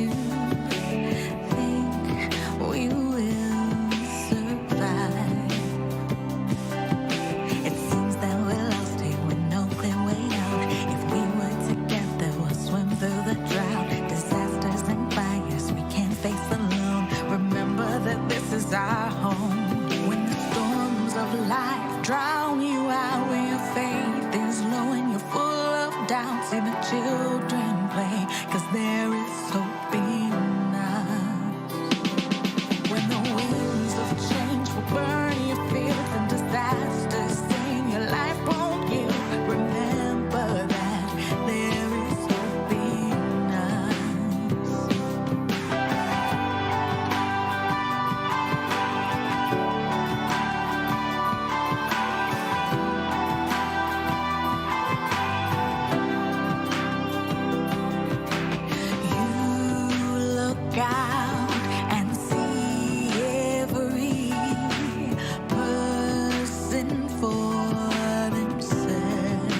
to think we will survive. It seems that we're lost here with no clear way out. If we were together, we'll swim through the drought. Disasters and fires we can't face alone. Remember that this is our home. When the storms of life drown you out, when your faith is low and you're full of doubt, see the children play, 'cause there is hope in us. When the winds of change will burn your fields and disasters sing, your life won't yield. Remember that there is hope in us. You look out and see every person for themselves.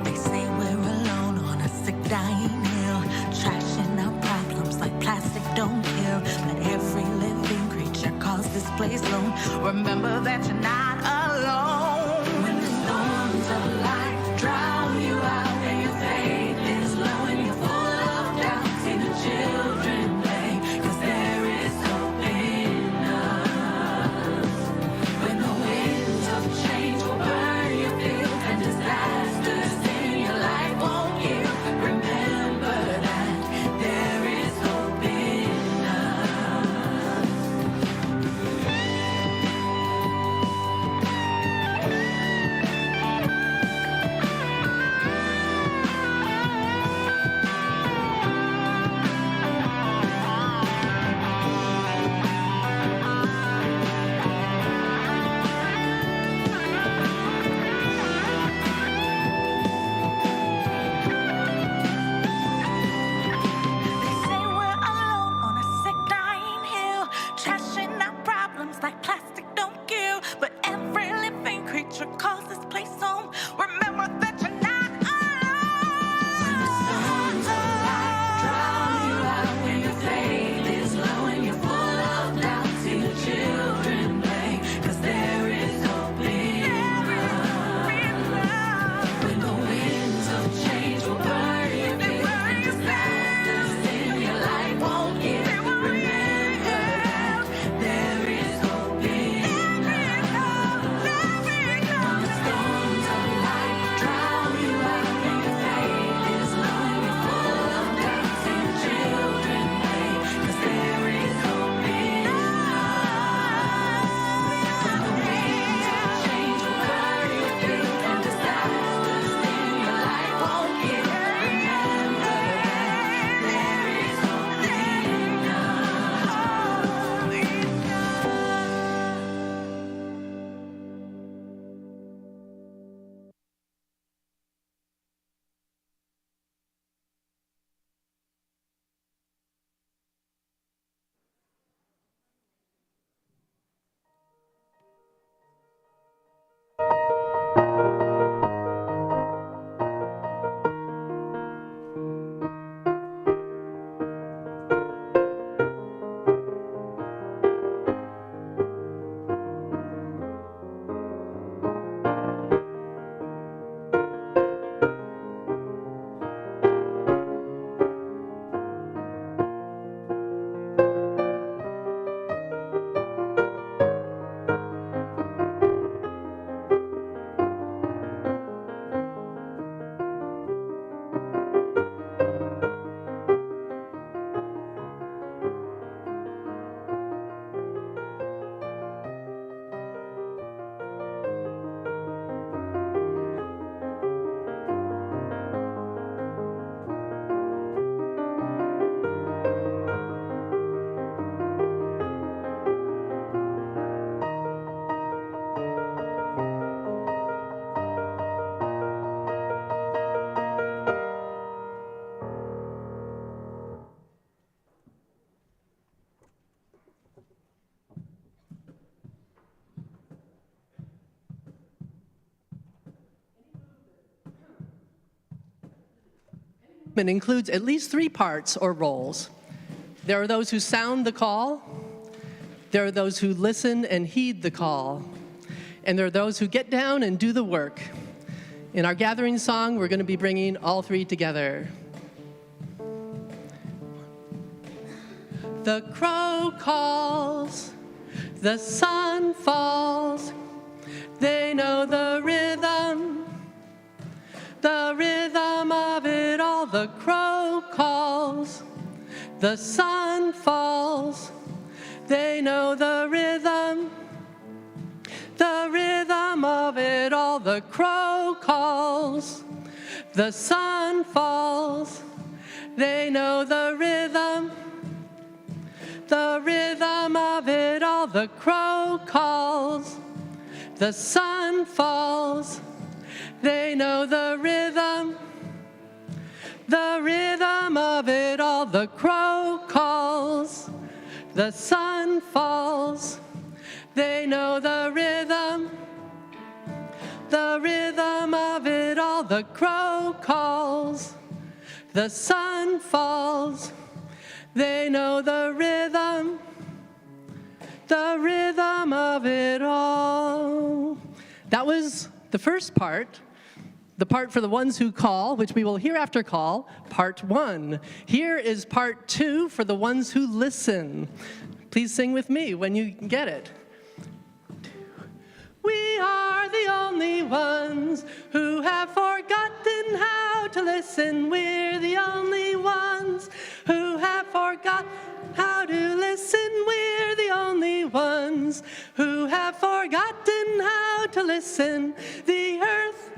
They say we're alone on a sick, dying hill, trashing our problems like plastic don't kill. But every living creature calls this place home. Remember that you're not alone. When the storms of life drown you out and your faith is low and you're full of doubt, see the children play, 'cause there is hope in us. When the winds of change will burn your fields and disasters in your life won't yield, remember that there is hope in us. It includes at least 3 parts or roles. There are those who sound the call, there are those who listen and heed the call, and there are those who get down and do the work. In our gathering song, we're going to be bringing all 3 together. The crow calls, the sun falls, they know the rhythm of it all. The crow calls, the sun falls, they know the rhythm of it all. The crow calls, the sun falls, they know the rhythm of it all. The crow calls, the sun falls, they know the rhythm of it all. The crow calls, the sun falls, they know the rhythm of it all. The crow calls, the sun falls, they know the rhythm of it all. That was the first part, the part for the ones who call, which we will hereafter call part 1. Here is part 2 for the ones who listen. Please sing with me when you get it. We are the only ones who have forgotten how to listen. We're the only ones who have forgotten how to listen. We're the only ones who have forgotten how to listen. The earth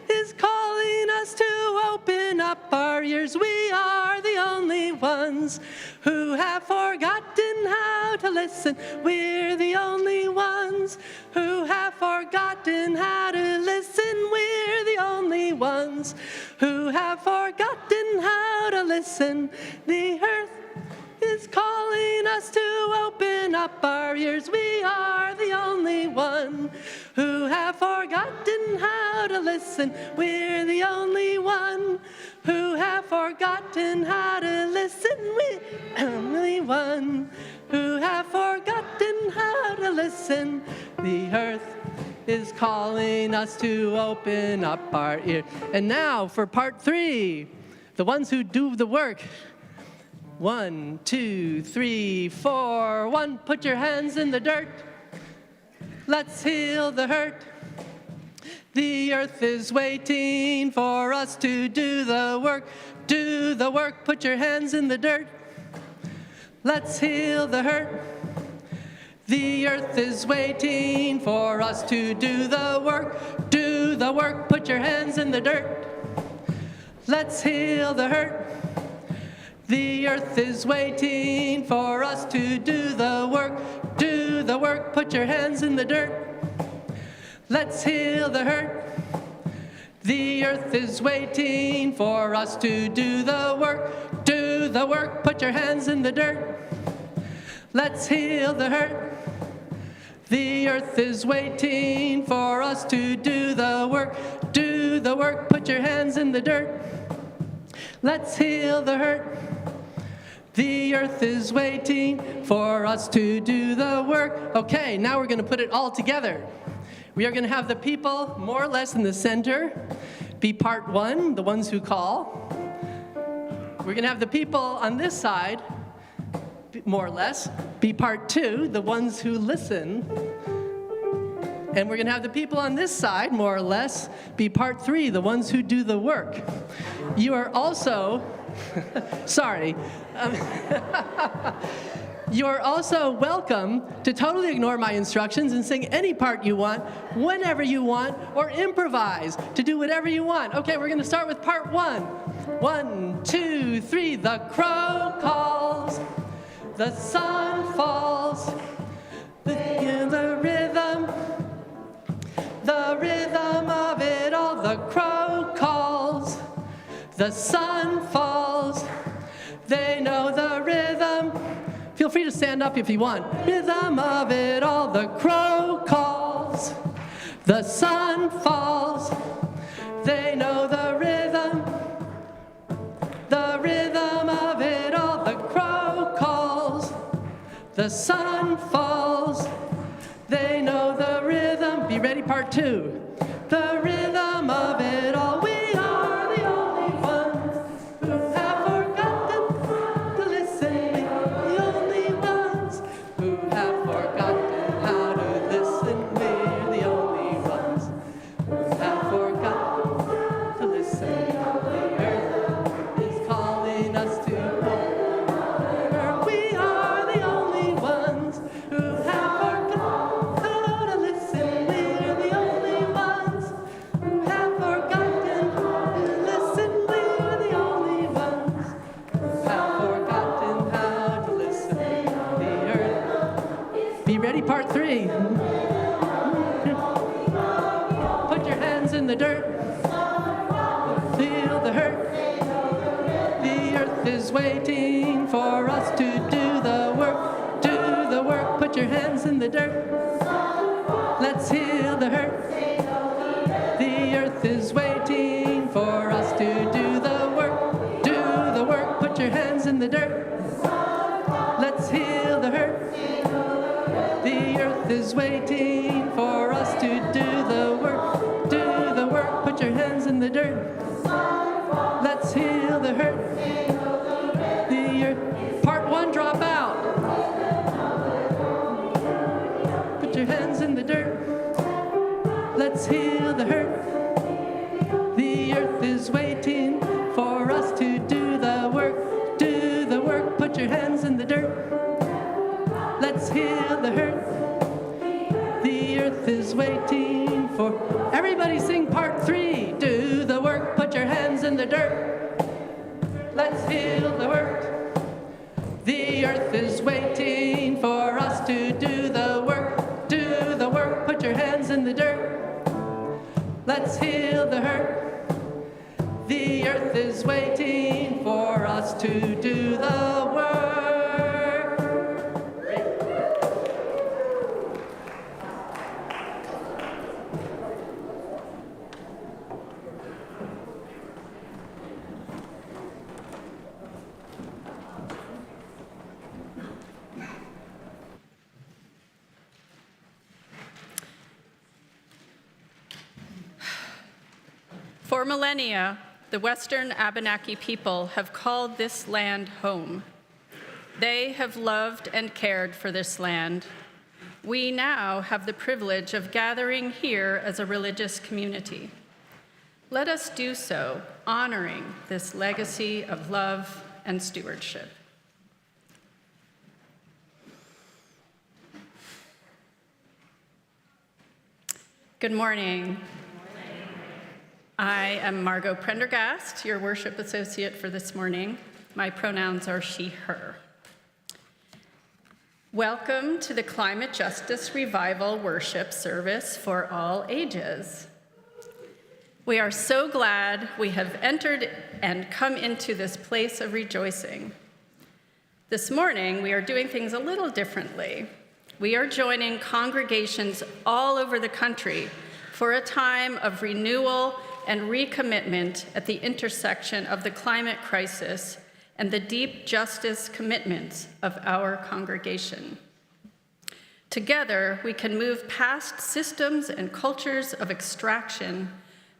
is calling us to open up our ears. We are the only ones who have forgotten how to listen. We're the only ones who have forgotten how to listen. We're the only ones who have forgotten how to listen. The earth is calling us to open up our ears. We are the only one who have forgotten how to listen. We're the only one who have forgotten how to listen. We're the only one who have forgotten how to listen. The earth is calling us to open up our ears. And now for part 3, the ones who do the work. 1, 2, 3, 4. 1, put your hands in the dirt. Let's heal the hurt. The earth is waiting for us to do the work. Do the work, put your hands in the dirt. Let's heal the hurt. The earth is waiting for us to do the work. Do the work, put your hands in the dirt. Let's heal the hurt. The earth is waiting for us to do the work. Do the work, put your hands in the dirt. Let's heal the hurt. The earth is waiting for us to do the work. Do the work, put your hands in the dirt. Let's heal the hurt. The earth is waiting for us to do the work. Do the work, put your hands in the dirt. Let's heal the hurt. The earth is waiting for us to do the work. Okay, now we're going to put it all together. We are going to have the people more or less in the center be part 1, the ones who call. We're going to have the people on this side, more or less, be part 2, the ones who listen. And we're going to have the people on this side, more or less, be part 3, the ones who do the work. You are also, sorry, you are also welcome to totally ignore my instructions and sing any part you want, whenever you want, or improvise to do whatever you want. Okay, we're going to start with part 1. 1, 2, 3. The crow calls, the sun falls, the rhythm of it all. The crow calls, the sun falls, they know the rhythm. Feel free to stand up if you want. Rhythm of it all. The crow calls, the sun falls, they know the rhythm the rhythm of it all. The crow calls, the sun falls. They know the rhythm. Be ready, part two. The rhythm of it all. We are the only ones who have forgotten to listen. We are the only ones who have forgotten how to listen. We're the only ones who have forgotten to listen. The earth is calling us to more. We are the only ones who have forgotten how to listen. We're the only ones who have forgotten to listen. We're the only ones who have forgotten how to listen. The earth. Be ready, part three. Put your hands in the dirt. Feel the hurt. The earth is waiting for us to do the work. Do the work. Put your hands in the dirt. Let's heal the hurt. The earth is waiting for us to do the work. Do the work. Put your hands in the dirt. Let's heal the hurt. The earth is waiting for us to do the work. Do the work. Put your hands in the dirt. Let's heal the hurt. The earth. Part one, drop out. Put your hands in the dirt. Let's heal the hurt. The earth is waiting for us to do the work. Do the work. Put your hands in the dirt. Let's heal the hurt. The earth is waiting for. Everybody sing part three. Do the work. Put your hands in the dirt. Let's heal the hurt. The earth is waiting for us to do the work. Do the work. Put your hands in the dirt. Let's heal the hurt. The earth is waiting for us to do the work. For millennia, the Western Abenaki people have called this land home. They have loved and cared for this land. We now have the privilege of gathering here as a religious community. Let us do so, honoring this legacy of love and stewardship. Good morning. I am Margot Prendergast, your worship associate for this morning. My pronouns are she, her. Welcome to the Climate Justice Revival worship service for all ages. We are so glad we have entered and come into this place of rejoicing. This morning, we are doing things a little differently. We are joining congregations all over the country for a time of renewal and recommitment at the intersection of the climate crisis and the deep justice commitments of our congregation. Together, we can move past systems and cultures of extraction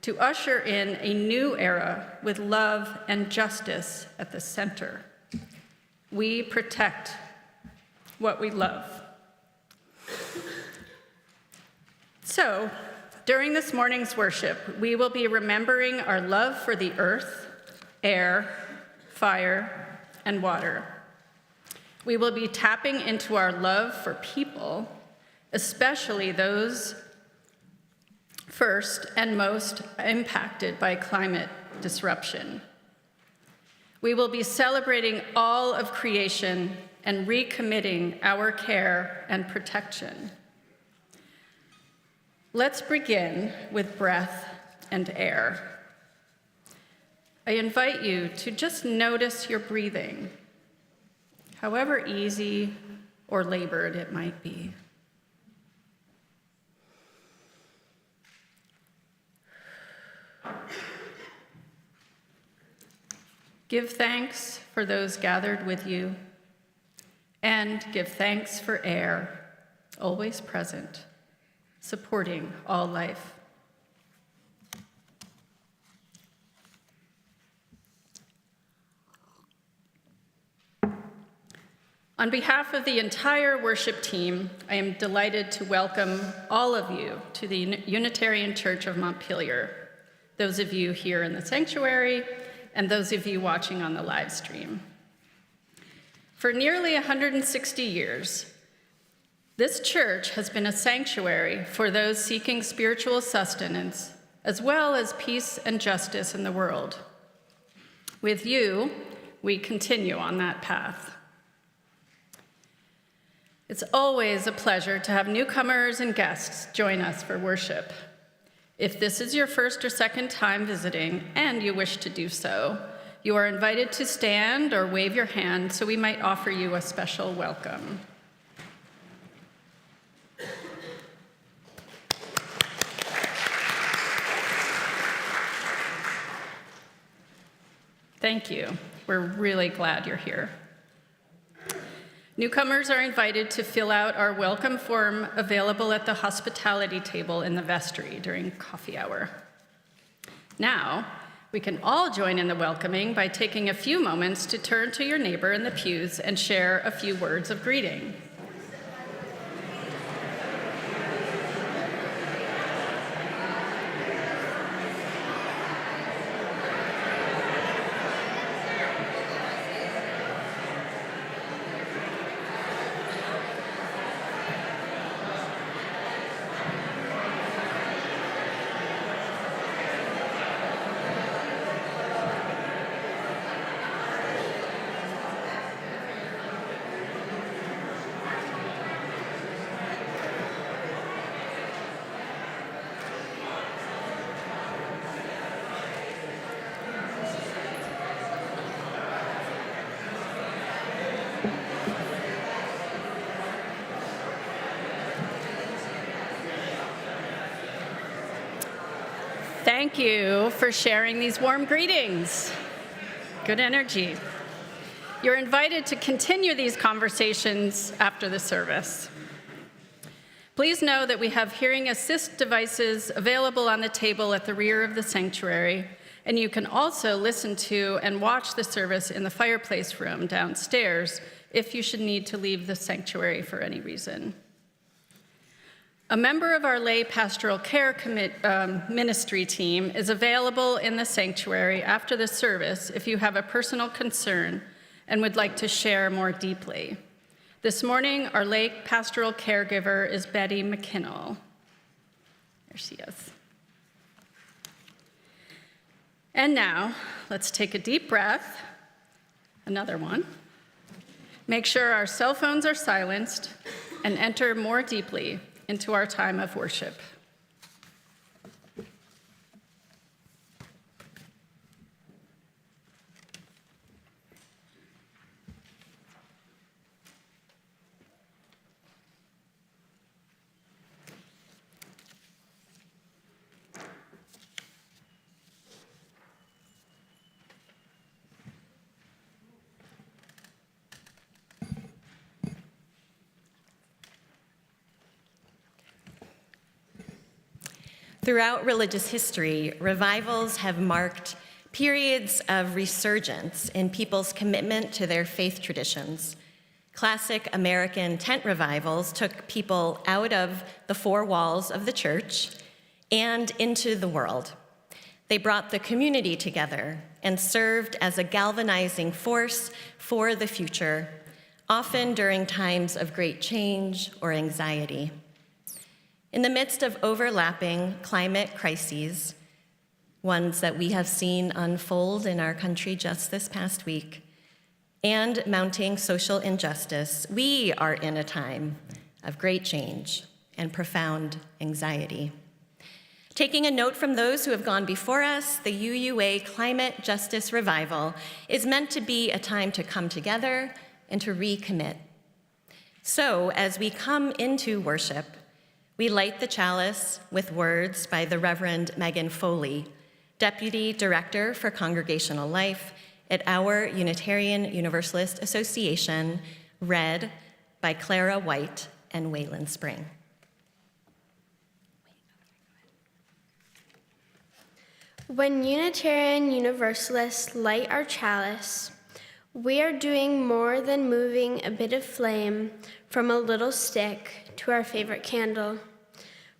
to usher in a new era with love and justice at the center. We protect what we love. So, during this morning's worship, we will be remembering our love for the earth, air, fire, and water. We will be tapping into our love for people, especially those first and most impacted by climate disruption. We will be celebrating all of creation and recommitting our care and protection. Let's begin with breath and air. I invite you to just notice your breathing, however easy or labored it might be. Give thanks for those gathered with you, and give thanks for air, always present, supporting all life. On behalf of the entire worship team, I am delighted to welcome all of you to the Unitarian Church of Montpelier, those of you here in the sanctuary, and those of you watching on the live stream. For nearly 160 years, this church has been a sanctuary for those seeking spiritual sustenance, as well as peace and justice in the world. With you, we continue on that path. It's always a pleasure to have newcomers and guests join us for worship. If this is your first or second time visiting and you wish to do so, you are invited to stand or wave your hand so we might offer you a special welcome. Thank you. We're really glad you're here. Newcomers are invited to fill out our welcome form available at the hospitality table in the vestry during coffee hour. Now, we can all join in the welcoming by taking a few moments to turn to your neighbor in the pews and share a few words of greeting. Thank you for sharing these warm greetings. Good energy. You're invited to continue these conversations after the service. Please know that we have hearing assist devices available on the table at the rear of the sanctuary, and you can also listen to and watch the service in the fireplace room downstairs if you should need to leave the sanctuary for any reason. A member of our lay pastoral care ministry team is available in the sanctuary after the service if you have a personal concern and would like to share more deeply. This morning, our lay pastoral caregiver is Betty McKinnell. There she is. And now, let's take a deep breath, another one. Make sure our cell phones are silenced and enter more deeply into our time of worship. Throughout religious history, revivals have marked periods of resurgence in people's commitment to their faith traditions. Classic American tent revivals took people out of the four walls of the church and into the world. They brought the community together and served as a galvanizing force for the future, often during times of great change or anxiety. In the midst of overlapping climate crises, ones that we have seen unfold in our country just this past week, and mounting social injustice, we are in a time of great change and profound anxiety. Taking a note from those who have gone before us, the UUA Climate Justice Revival is meant to be a time to come together and to recommit. So, as we come into worship, we light the chalice with words by the Reverend Megan Foley, Deputy Director for Congregational Life at our Unitarian Universalist Association, read by Clara White and Waylon Spring. When Unitarian Universalists light our chalice, we are doing more than moving a bit of flame from a little stick to our favorite candle.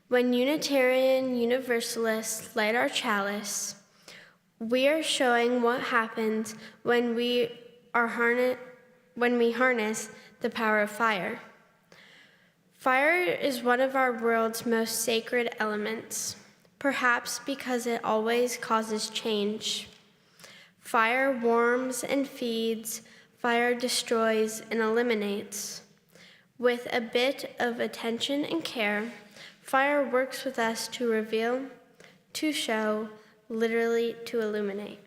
When Unitarian Universalists light our chalice, we are showing what happens when we harness the power of fire. Fire is one of our world's most sacred elements, perhaps because it always causes change. Fire warms and feeds, fire destroys and eliminates. With a bit of attention and care, fire works with us to reveal, to show, literally to illuminate.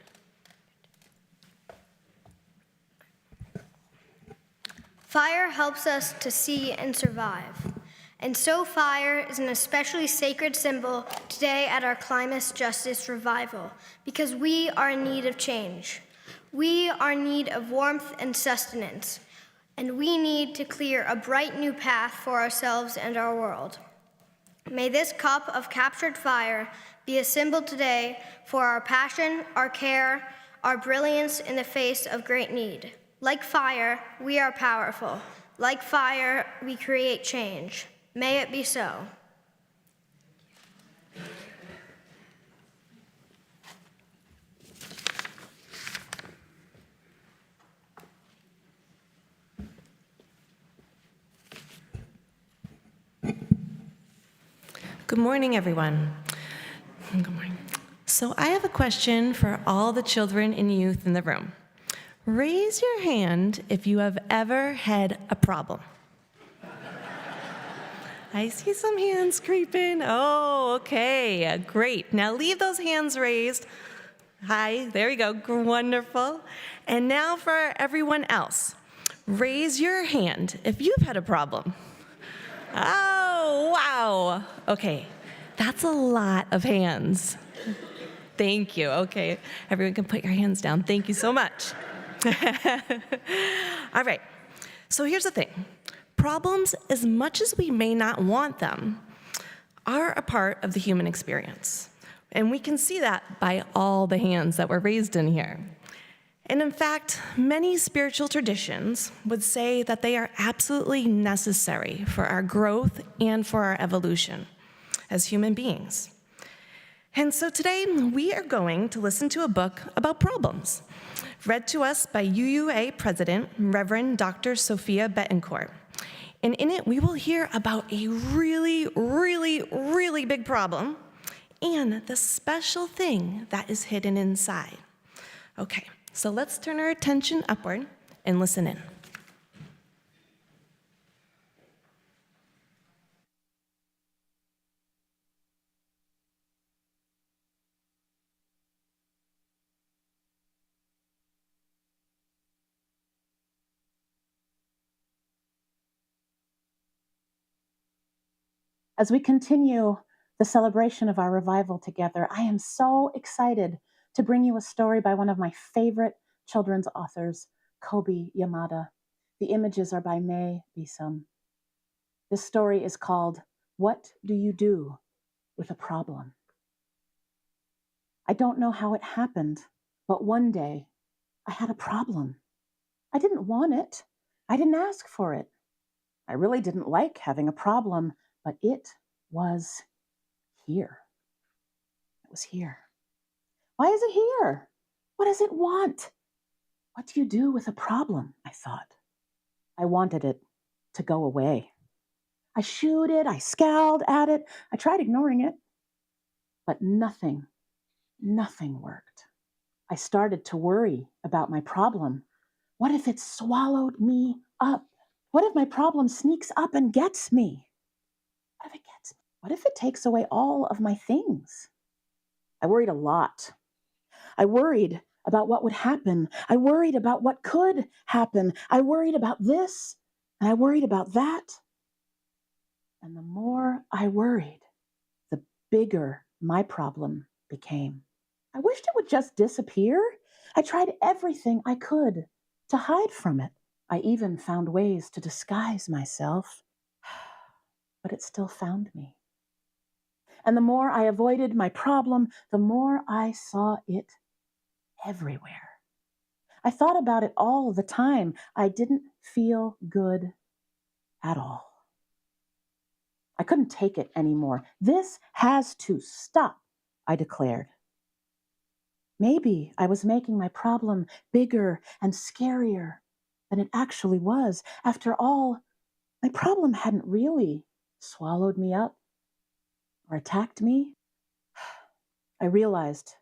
Fire helps us to see and survive. And so fire is an especially sacred symbol today at our Climate Justice Revival, because we are in need of change. We are in need of warmth and sustenance, and we need to clear a bright new path for ourselves and our world. May this cup of captured fire be a symbol today for our passion, our care, our brilliance in the face of great need. Like fire, we are powerful. Like fire, we create change. May it be so. Good morning, everyone. Good morning. So I have a question for all the children and youth in the room. Raise your hand if you have ever had a problem. I see some hands creeping. Oh, okay, great. Now leave those hands raised. Hi, there you go, wonderful. And now for everyone else. Raise your hand if you've had a problem. Oh, wow. Okay, that's a lot of hands. Thank you. Okay, everyone can put your hands down. Thank you so much. All right, so here's the thing. Problems, as much as we may not want them, are a part of the human experience. And we can see that by all the hands that were raised in here. And in fact, many spiritual traditions would say that they are absolutely necessary for our growth and for our evolution as human beings. And so today, we are going to listen to a book about problems, read to us by UUA President, Reverend Dr. Sophia Betancourt. And in it, we will hear about a really, really, really big problem and the special thing that is hidden inside. Okay, so let's turn our attention upward and listen in. As we continue the celebration of our revival together, I am so excited to bring you a story by one of my favorite children's authors, Kobi Yamada. The images are by May Bisum. This story is called, What Do You Do with a Problem? I don't know how it happened, but one day I had a problem. I didn't want it. I didn't ask for it. I really didn't like having a problem, but it was here. It was here. Why is it here? What does it want? What do you do with a problem? I thought. I wanted it to go away. I shooed it, I scowled at it, I tried ignoring it, but nothing worked. I started to worry about my problem. What if it swallowed me up? What if my problem sneaks up and gets me? What if it gets me? What if it takes away all of my things? I worried a lot. I worried about what would happen. I worried about what could happen. I worried about this, and I worried about that. And the more I worried, the bigger my problem became. I wished it would just disappear. I tried everything I could to hide from it. I even found ways to disguise myself, but it still found me. And the more I avoided my problem, the more I saw it everywhere. I thought about it all the time. I didn't feel good at all. I couldn't take it anymore. This has to stop, I declared. Maybe I was making my problem bigger and scarier than it actually was. After all, my problem hadn't really swallowed me up or attacked me. I realized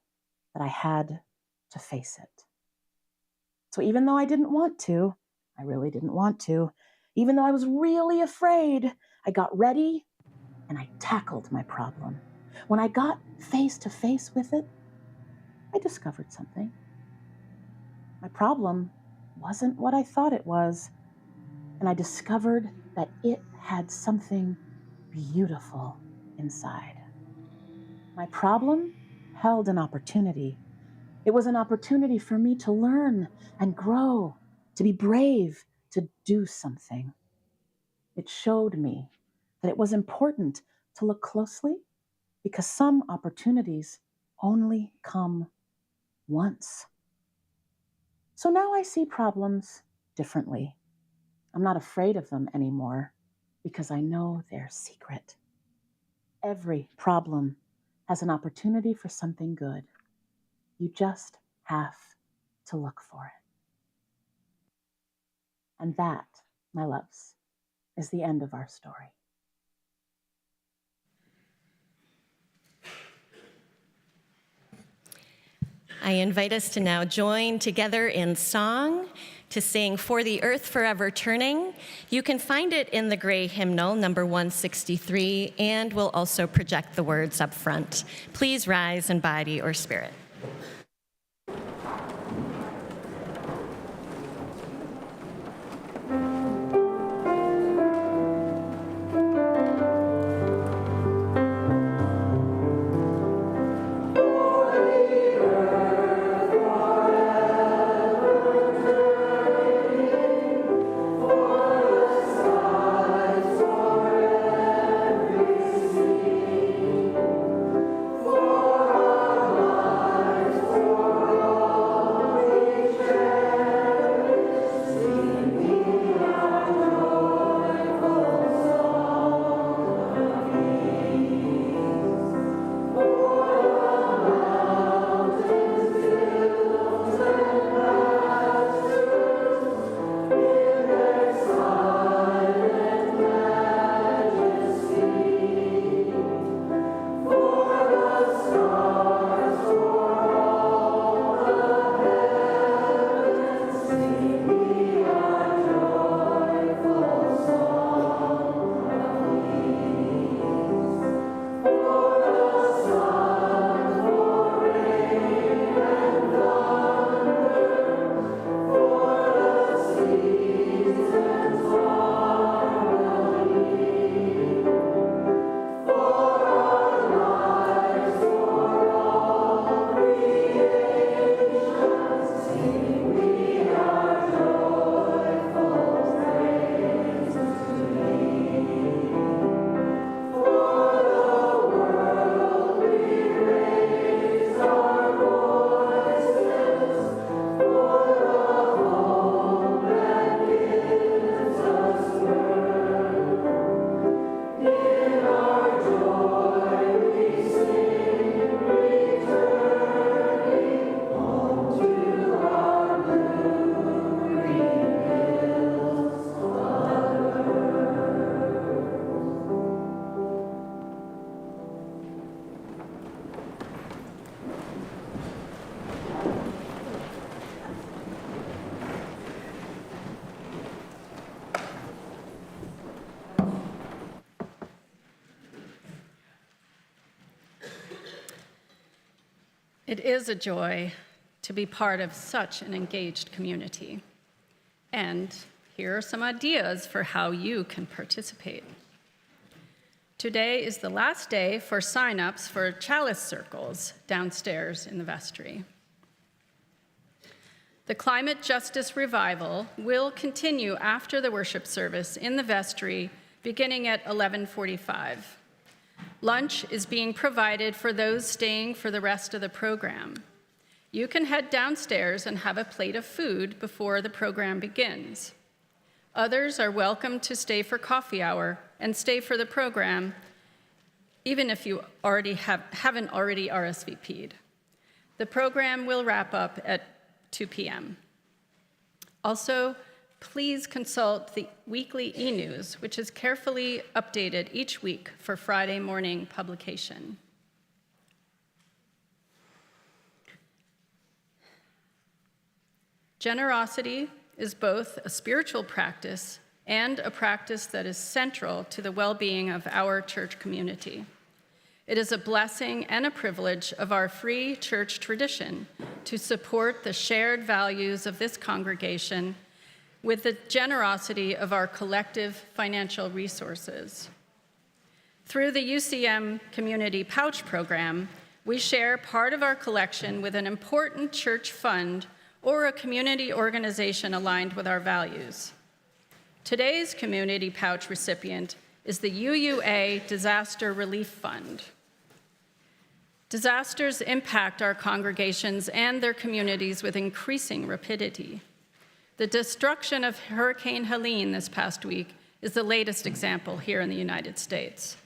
that I had to face it. So even though I didn't want to, I really didn't want to, even though I was really afraid, I got ready and I tackled my problem. When I got face to face with it, I discovered something. My problem wasn't what I thought it was, and I discovered that it had something beautiful inside. My problem held an opportunity. It was an opportunity for me to learn and grow, to be brave, to do something. It showed me that it was important to look closely because some opportunities only come once. So now I see problems differently. I'm not afraid of them anymore because I know their secret. Every problem has an opportunity for something good. You just have to look for it. And that, my loves, is the end of our story. I invite us to now join together in song to sing For the Earth Forever Turning. You can find it in the gray hymnal, number 163, and we'll also project the words up front. Please rise in body or spirit. It is a joy to be part of such an engaged community. And here are some ideas for how you can participate. Today is the last day for signups for chalice circles downstairs in the vestry. The Climate Justice Revival will continue after the worship service in the vestry, beginning at 11:45. Lunch is being provided for those staying for the rest of the program. You can head downstairs and have a plate of food before the program begins. Others are welcome to stay for coffee hour and stay for the program, even if you haven't already RSVP'd. The program will wrap up at 2 p.m. Also, please consult the weekly e-news, which is carefully updated each week for Friday morning publication. Generosity is both a spiritual practice and a practice that is central to the well-being of our church community. It is a blessing and a privilege of our free church tradition to support the shared values of this congregation with the generosity of our collective financial resources. Through the UCM Community Pouch Program, we share part of our collection with an important church fund or a community organization aligned with our values. Today's Community Pouch recipient is the UUA Disaster Relief Fund. Disasters impact our congregations and their communities with increasing rapidity. The destruction of Hurricane Helene this past week is the latest example here in the United States.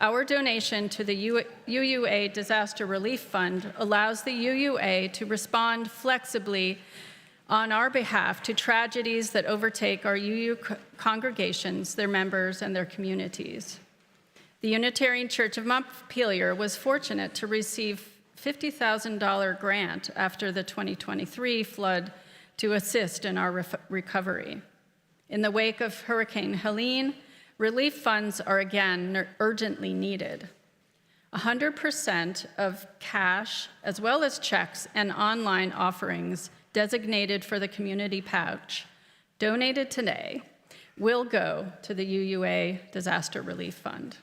Our donation to the UUA Disaster Relief Fund allows the UUA to respond flexibly on our behalf to tragedies that overtake our UU congregations, their members, and their communities. The Unitarian Church of Montpelier was fortunate to receive a $50,000 grant after the 2023 flood to assist in our recovery. In the wake of Hurricane Helene, relief funds are again urgently needed. 100% of cash, as well as checks and online offerings designated for the community pouch, donated today, will go to the UUA Disaster Relief Fund.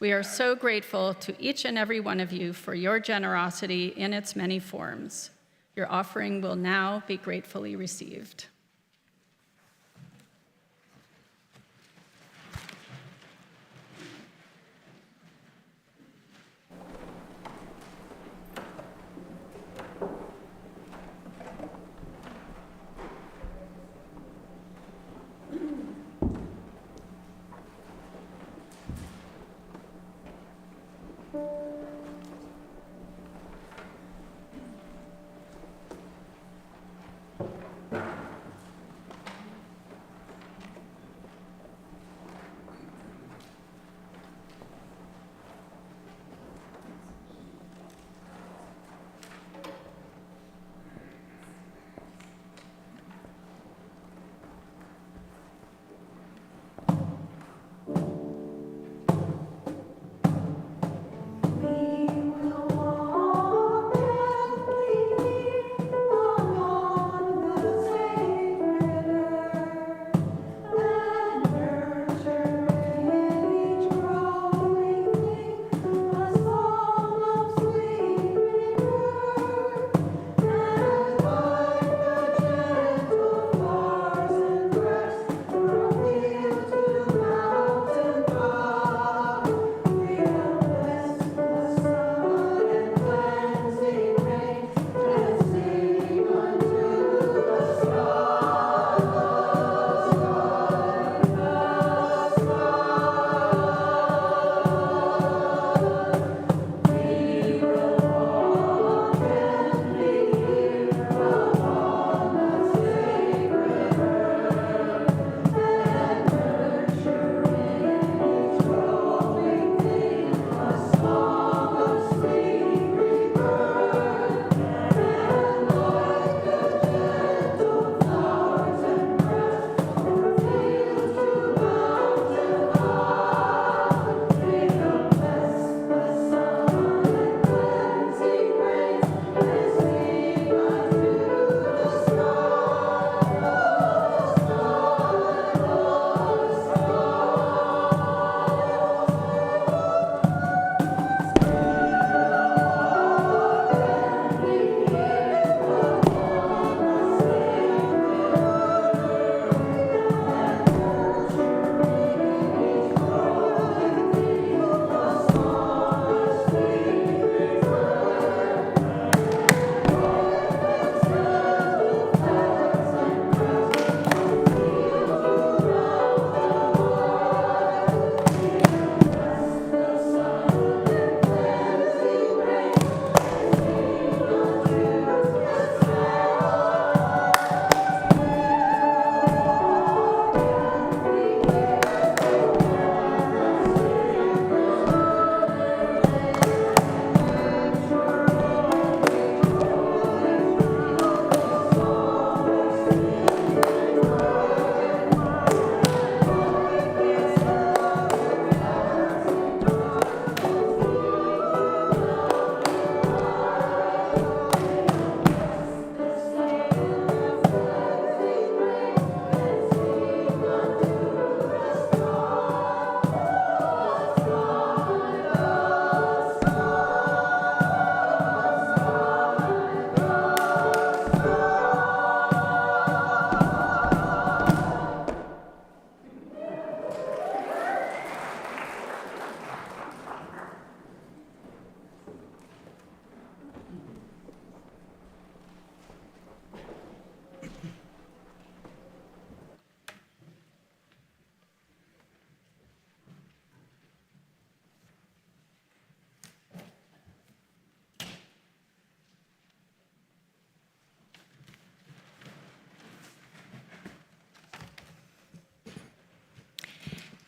We are so grateful to each and every one of you for your generosity in its many forms. Your offering will now be gratefully received.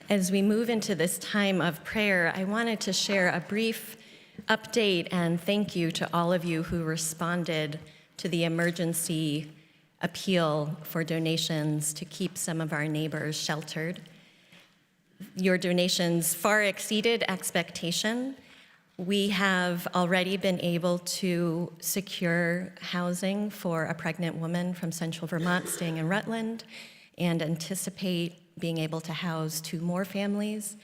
As we move into this time of prayer, I wanted to share a brief update and thank you to all of you who responded to the emergency appeal for donations to keep some of our neighbors sheltered. Your donations far exceeded expectation. We have already been able to secure housing for a pregnant woman from Central Vermont staying in Rutland and anticipate being able to house 2 more families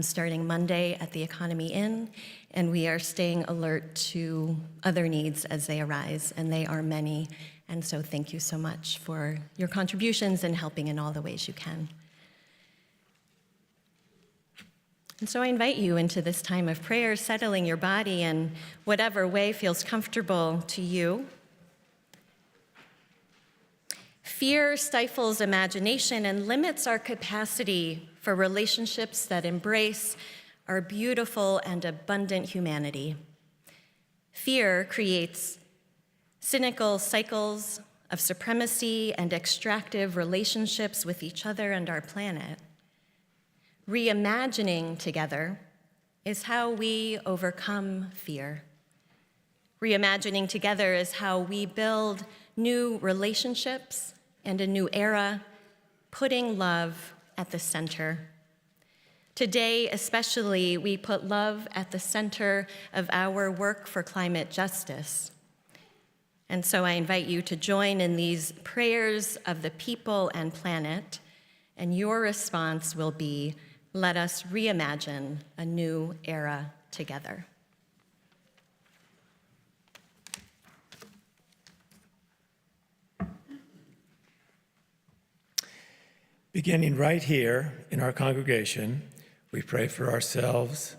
starting Monday at the Economy Inn. And we are staying alert to other needs as they arise, and they are many. And so thank you so much for your contributions and helping in all the ways you can. And so I invite you into this time of prayer, settling your body in whatever way feels comfortable to you. Fear stifles imagination and limits our capacity for relationships that embrace our beautiful and abundant humanity. Fear creates cynical cycles of supremacy and extractive relationships with each other and our planet. Reimagining together is how we overcome fear. Reimagining together is how we build new relationships and a new era, putting love at the center. Today, especially, we put love at the center of our work for climate justice. And so I invite you to join in these prayers of the people and planet, and your response will be, let us reimagine a new era together. Beginning right here in our congregation, we pray for ourselves,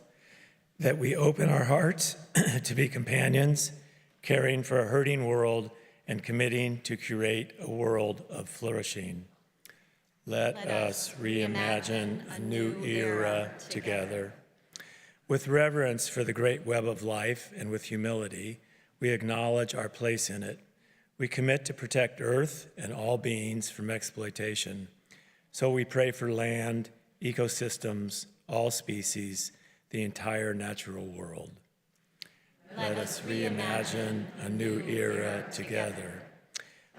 that we open our hearts to be companions, caring for a hurting world, and committing to curate a world of flourishing. Let us reimagine a new era together. With reverence for the great web of life and with humility, we acknowledge our place in it. We commit to protect Earth and all beings from exploitation. So we pray for land, ecosystems, all species, the entire natural world. Let us reimagine a new era together.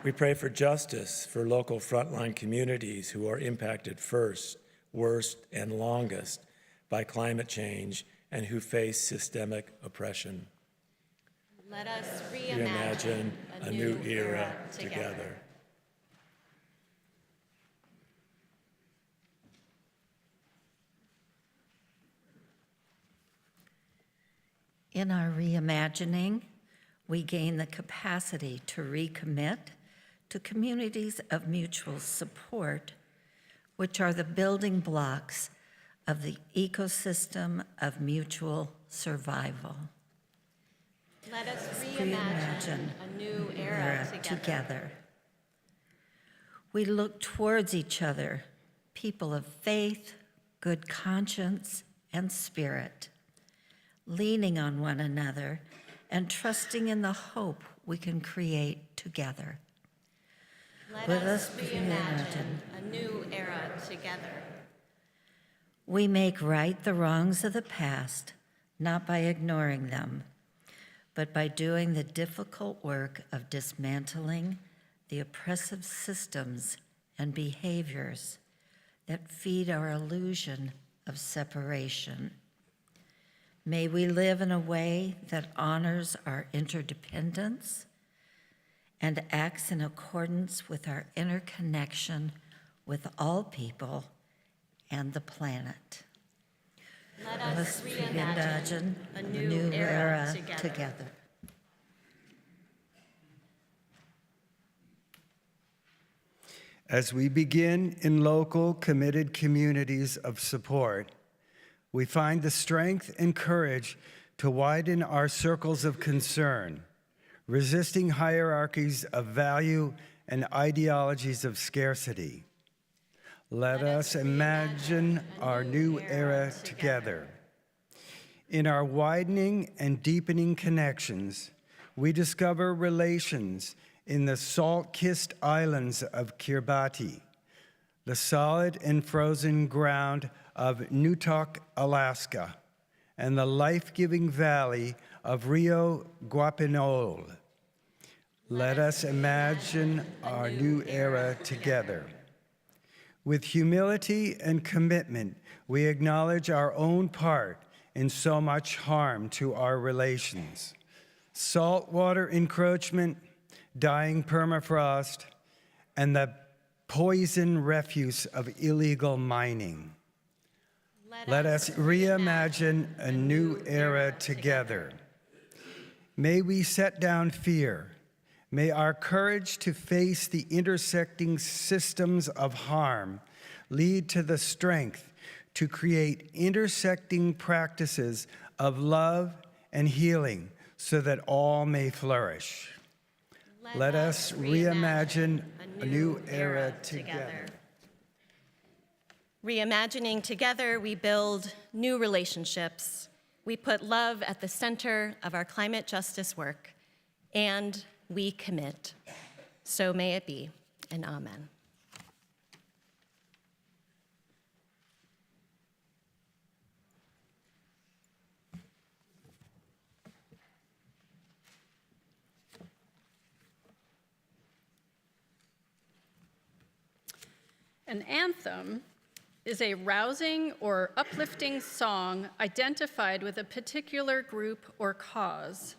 We pray for justice for local frontline communities who are impacted first, worst, and longest by climate change and who face systemic oppression. Let us reimagine a new era together. In our reimagining, we gain the capacity to recommit to communities of mutual support, which are the building blocks of the ecosystem of mutual survival. Let us reimagine a new era together. We look towards each other, people of faith, good conscience, and spirit, leaning on one another and trusting in the hope we can create together. Let us reimagine a new era together. We make right the wrongs of the past, not by ignoring them, but by doing the difficult work of dismantling the oppressive systems and behaviors that feed our illusion of separation. May we live in a way that honors our interdependence and acts in accordance with our interconnection with all people and the planet. Let us reimagine a new era together. As we begin in local, committed communities of support, we find the strength and courage to widen our circles of concern, resisting hierarchies of value and ideologies of scarcity. Let us imagine our new era together. In our widening and deepening connections, we discover relations in the salt-kissed islands of Kiribati, the solid and frozen ground of Newtok, Alaska, and the life-giving valley of Rio Guapinol. Let us imagine our new era together. With humility and commitment, we acknowledge our own part in so much harm to our relations. Saltwater encroachment, dying permafrost, and the poison refuse of illegal mining. Let us reimagine a new era together. May we set down fear. May our courage to face the intersecting systems of harm lead to the strength to create intersecting practices of love and healing so that all may flourish. Let us reimagine a new era together. Reimagining together, we build new relationships. We put love at the center of our climate justice work, and we commit. So may it be, and amen. An anthem is a rousing or uplifting song identified with a particular group or cause.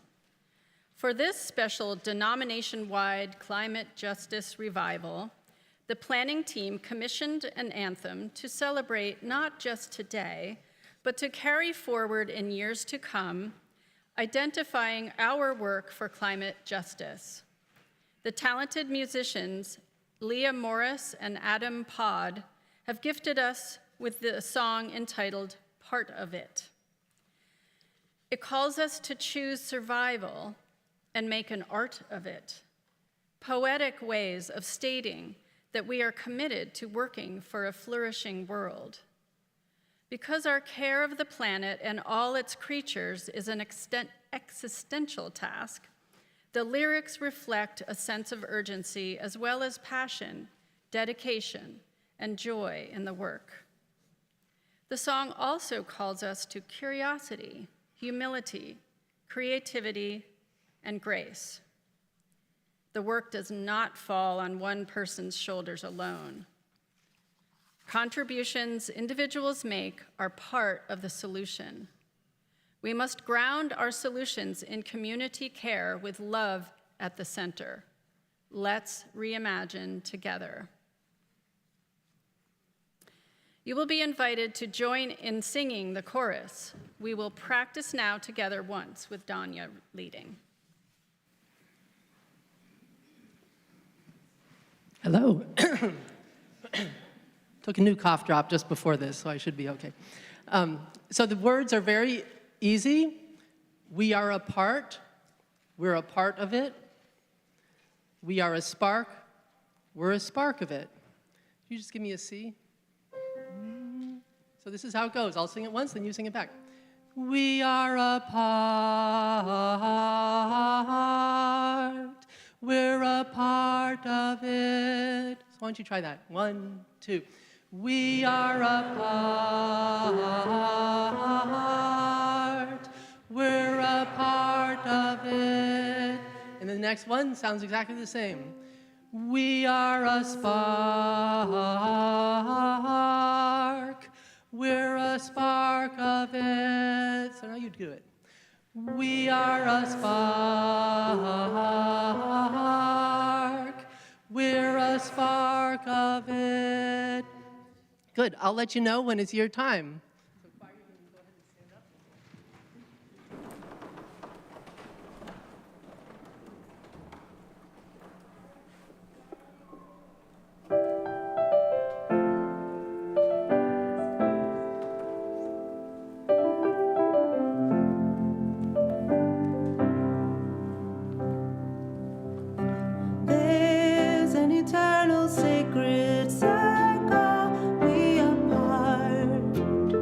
For this special denomination-wide climate justice revival, the planning team commissioned an anthem to celebrate not just today, but to carry forward in years to come, identifying our work for climate justice. The talented musicians Leah Morris and Adam Pod have gifted us with the song entitled Part of It. It calls us to choose survival and make an art of it, poetic ways of stating that we are committed to working for a flourishing world. Because our care of the planet and all its creatures is an existential task, the lyrics reflect a sense of urgency as well as passion, dedication, and joy in the work. The song also calls us to curiosity, humility, creativity, and grace. The work does not fall on one person's shoulders alone. Contributions individuals make are part of the solution. We must ground our solutions in community care with love at the center. Let's reimagine together. You will be invited to join in singing the chorus. We will practice now together once with Danya leading. Hello. Took a new cough drop just before this, so I should be okay. So the words are very easy. We are a part. We're a part of it. We are a spark. We're a spark of it. Can you just give me a C? So this is how it goes. I'll sing it once, then you sing it back. We are a part. We're a part of it. So why don't you try that? 1, 2. We are a part. We're a part of it. And the next one sounds exactly the same. We are a spark. We're a spark of it. So now you do it. We are a spark. We're a spark of it. Good. I'll let you know when it's your time. So choir, you can go ahead and stand up. There's an eternal sacred circle we are part.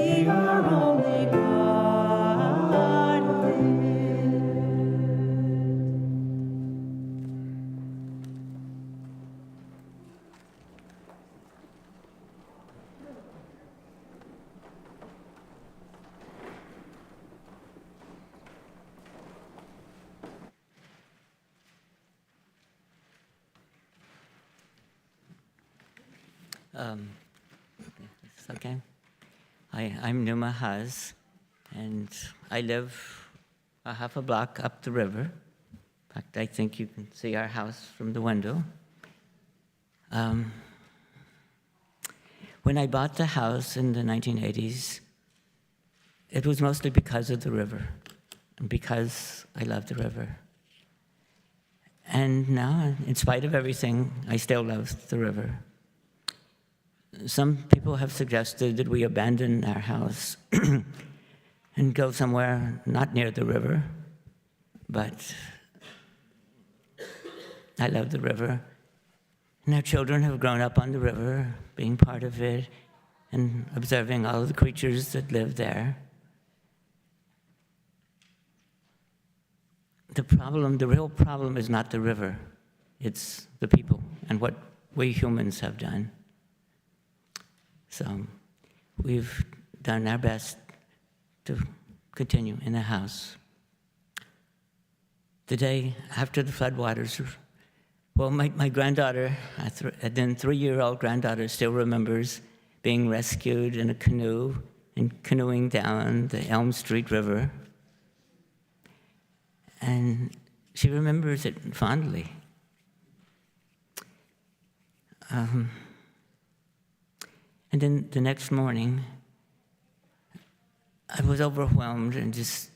see our only God live. It's okay. I'm Numa Haz, and I live a half a block up the river. In fact, I think you can see our house from the window. When I bought the house in the 1980s, it was mostly because of the river, and because I love the river. And now, in spite of everything, I still love the river. Some people have suggested that we abandon our house and go somewhere not near the river, but I love the river. And our children have grown up on the river, being part of it, and observing all of the creatures that live there. The real problem is not the river, it's the people and what we humans have done. So we've done our best to continue in the house. The day after the floodwaters, well, my granddaughter, then 3-year-old granddaughter, still remembers being rescued in a canoe and canoeing down the Elm Street River. And she remembers it fondly. And then the next morning, I was overwhelmed and just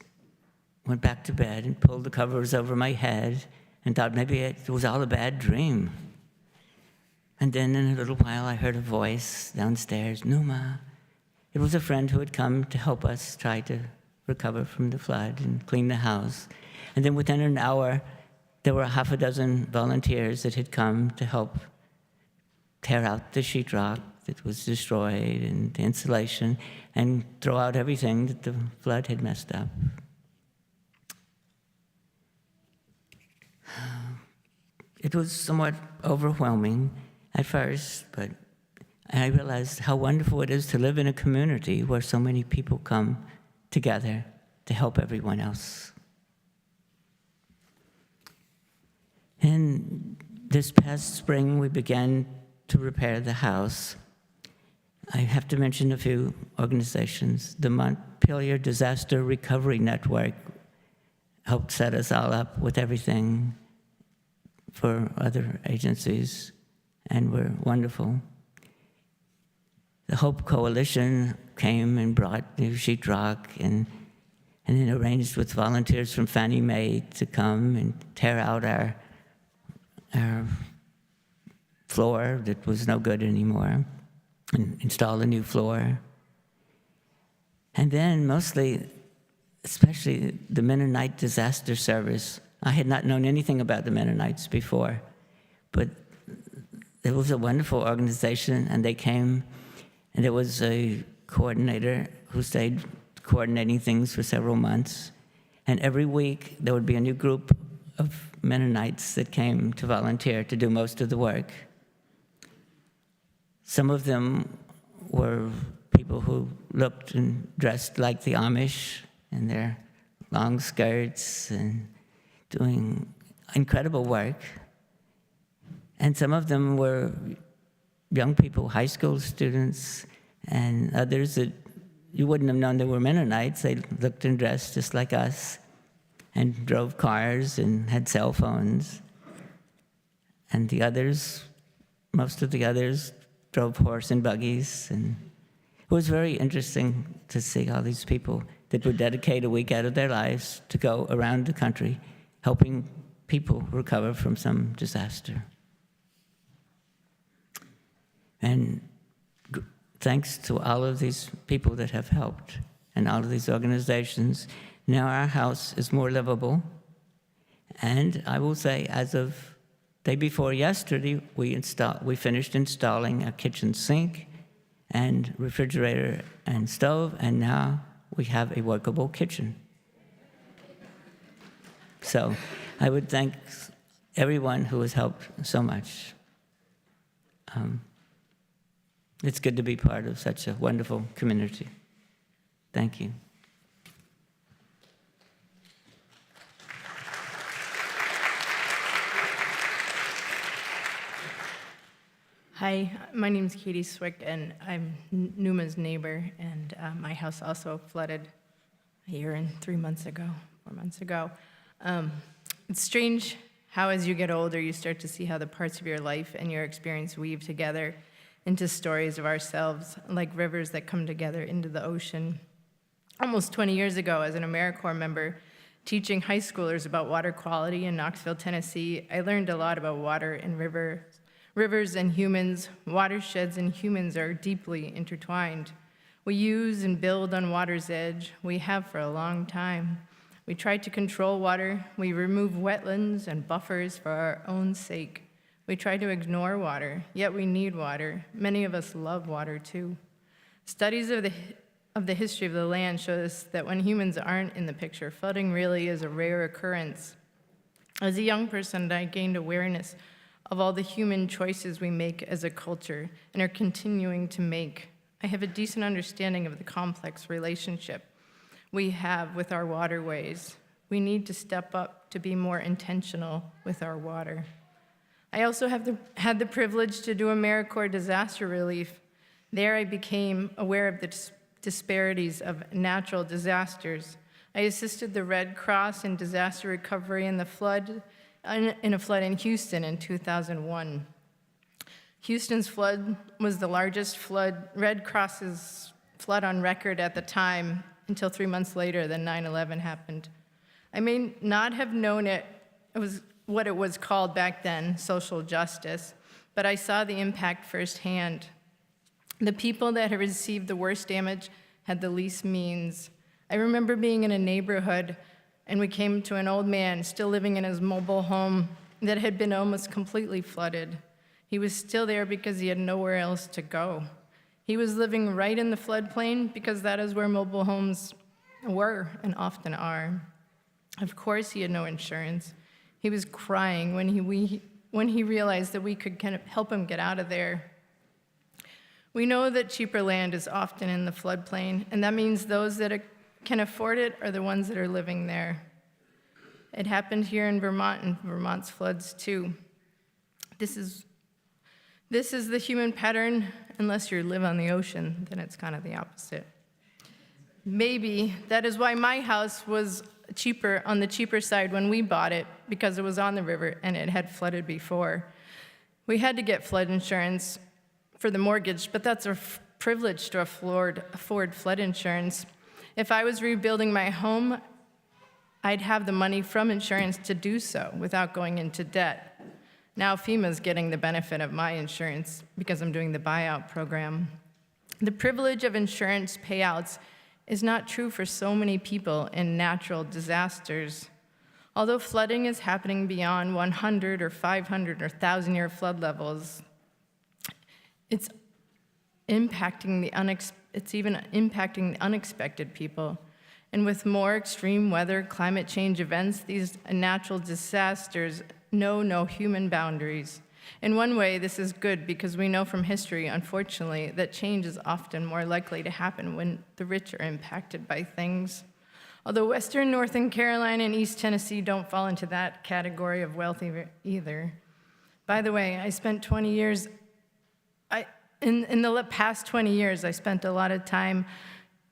went back to bed and pulled the covers over my head and thought maybe it was all a bad dream. And then in a little while, I heard a voice downstairs, Numa. It was a friend who had come to help us try to recover from the flood and clean the house. And then within an hour, there were 6 volunteers that had come to help tear out the sheetrock that was destroyed and the insulation and throw out everything that the flood had messed up. It was somewhat overwhelming at first, but I realized how wonderful it is to live in a community where so many people come together to help everyone else. And this past spring, we began to repair the house. I have to mention a few organizations. The Montpelier Disaster Recovery Network helped set us all up with everything for other agencies, and were wonderful. The Hope Coalition came and brought new sheetrock and then arranged with volunteers from Fannie Mae to come and tear out our floor that was no good anymore and install a new floor. And then especially the Mennonite Disaster Service. I had not known anything about the Mennonites before, but it was a wonderful organization, and they came, and there was a coordinator who stayed coordinating things for several months. And every week, there would be a new group of Mennonites that came to volunteer to do most of the work. Some of them were people who looked and dressed like the Amish in their long skirts and doing incredible work. And some of them were young people, high school students, and others that you wouldn't have known they were Mennonites. They looked and dressed just like us and drove cars and had cell phones. And the others, most of the others, drove horse and buggies. And it was very interesting to see all these people that would dedicate a week out of their lives to go around the country helping people recover from some disaster. And thanks to all of these people that have helped and all of these organizations, now our house is more livable. And I will say, as of day before yesterday, we finished installing a kitchen sink and refrigerator and stove, and now we have a workable kitchen. So I would thank everyone who has helped so much. It's good to be part of such a wonderful community. Thank you. Hi, my name is Katie Swick, and I'm Numa's neighbor, and my house also flooded a year and 4 months ago. It's strange how as you get older, you start to see how the parts of your life and your experience weave together into stories of ourselves, like rivers that come together into the ocean. Almost 20 years ago, as an AmeriCorps member, teaching high schoolers about water quality in Knoxville, Tennessee, I learned a lot about water and rivers. Rivers and humans, watersheds and humans are deeply intertwined. We use and build on water's edge. We have for a long time. We try to control water. We remove wetlands and buffers for our own sake. We try to ignore water, yet we need water. Many of us love water too. Studies of the history of the land show us that when humans aren't in the picture, flooding really is a rare occurrence. As a young person, I gained awareness of all the human choices we make as a culture and are continuing to make. I have a decent understanding of the complex relationship we have with our waterways. We need to step up to be more intentional with our water. I also had the privilege to do AmeriCorps disaster relief. There I became aware of the disparities of natural disasters. I assisted the Red Cross in disaster recovery in a flood in Houston in 2001. Houston's flood was the largest Red Cross's flood on record at the time, until 3 months later, then 9/11 happened. I may not have known it was what it was called back then, social justice, but I saw the impact firsthand. The people that had received the worst damage had the least means. I remember being in a neighborhood, and we came to an old man still living in his mobile home that had been almost completely flooded. He was still there because he had nowhere else to go. He was living right in the floodplain because that is where mobile homes were and often are. Of course, he had no insurance. He was crying when he realized that we could kind of help him get out of there. We know that cheaper land is often in the floodplain, and that means those that can afford it are the ones that are living there. It happened here in Vermont, and Vermont's floods too. This is the human pattern. Unless you live on the ocean, then it's kind of the opposite. Maybe that is why my house was on the cheaper side when we bought it, because it was on the river and it had flooded before. We had to get flood insurance for the mortgage, but that's a privilege to afford flood insurance. If I was rebuilding my home, I'd have the money from insurance to do so without going into debt. Now FEMA's getting the benefit of my insurance because I'm doing the buyout program. The privilege of insurance payouts is not true for so many people in natural disasters. Although flooding is happening beyond 100 or 500 or 1,000-year flood levels, it's even impacting the unexpected people. And with more extreme weather, climate change events, these natural disasters know no human boundaries. In one way, this is good because we know from history, unfortunately, that change is often more likely to happen when the rich are impacted by things. Although Western North Carolina and East Tennessee don't fall into that category of wealthy either. By the way, I spent 20 years, in the past 20 years, I spent a lot of time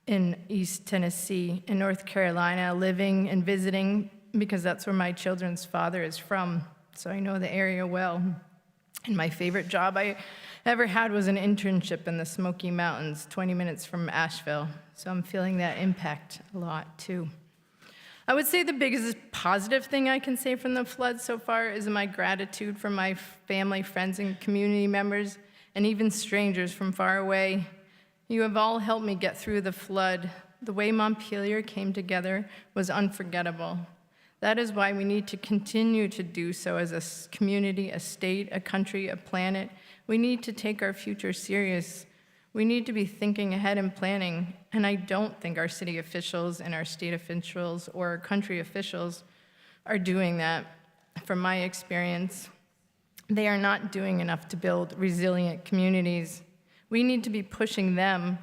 in East Tennessee, in North Carolina, living and visiting, because that's where my children's father is from, so I know the area well. And my favorite job I ever had was an internship in the Smoky Mountains, 20 minutes from Asheville, so I'm feeling that impact a lot too. I would say the biggest positive thing I can say from the flood so far is my gratitude for my family, friends, and community members, and even strangers from far away. You have all helped me get through the flood. The way Montpelier came together was unforgettable. That is why we need to continue to do so as a community, a state, a country, a planet. We need to take our future serious. We need to be thinking ahead and planning, and I don't think our city officials and our state officials or our country officials are doing that. From my experience, they are not doing enough to build resilient communities. We need to be pushing them,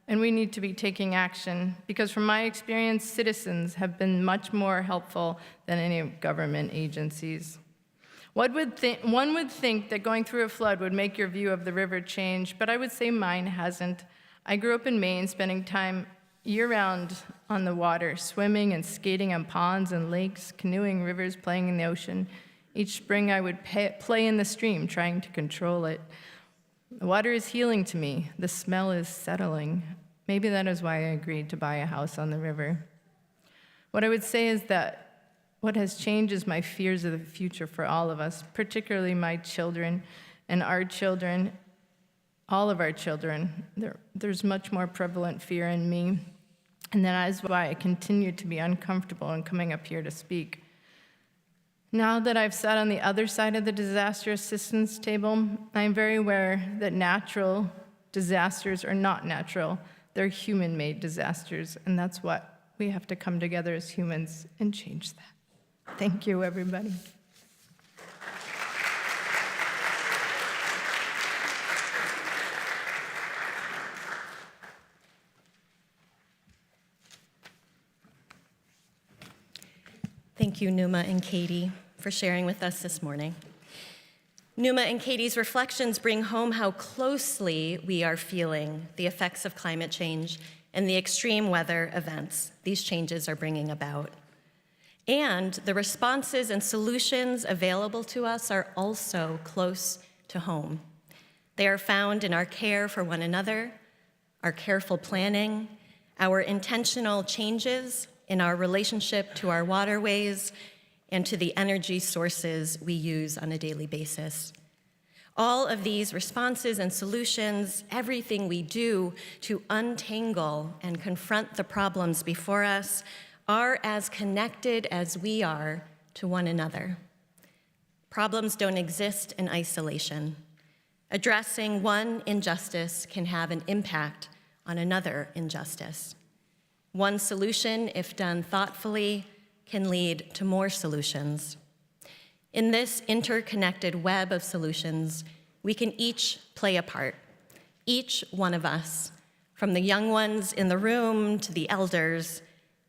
and we need to be taking action, because from my experience, citizens have been much more helpful than any government agencies. One would think that going through a flood would make your view of the river change, but I would say mine hasn't. I grew up in Maine, spending time year-round on the water, swimming and skating on ponds and lakes, canoeing, rivers, playing in the ocean. Each spring I would play in the stream, trying to control it. The water is healing to me. The smell is settling. Maybe that is why I agreed to buy a house on the river. What I would say is that what has changed is my fears of the future for all of us, particularly my children and our children, all of our children. There's much more prevalent fear in me, and that is why I continue to be uncomfortable in coming up here to speak. Now that I've sat on the other side of the disaster assistance table, I am very aware that natural disasters are not natural. They're human-made disasters, and that's what we have to come together as humans and change that. Thank you, everybody. Thank you, Numa and Katie, for sharing with us this morning. Numa and Katie's reflections bring home how closely we are feeling the effects of climate change and the extreme weather events these changes are bringing about. And the responses and solutions available to us are also close to home. They are found in our care for one another, our careful planning, our intentional changes in our relationship to our waterways and to the energy sources we use on a daily basis. All of these responses and solutions, everything we do to untangle and confront the problems before us, are as connected as we are to one another. Problems don't exist in isolation. Addressing one injustice can have an impact on another injustice. One solution, if done thoughtfully, can lead to more solutions. In this interconnected web of solutions, we can each play a part, each one of us, from the young ones in the room to the elders.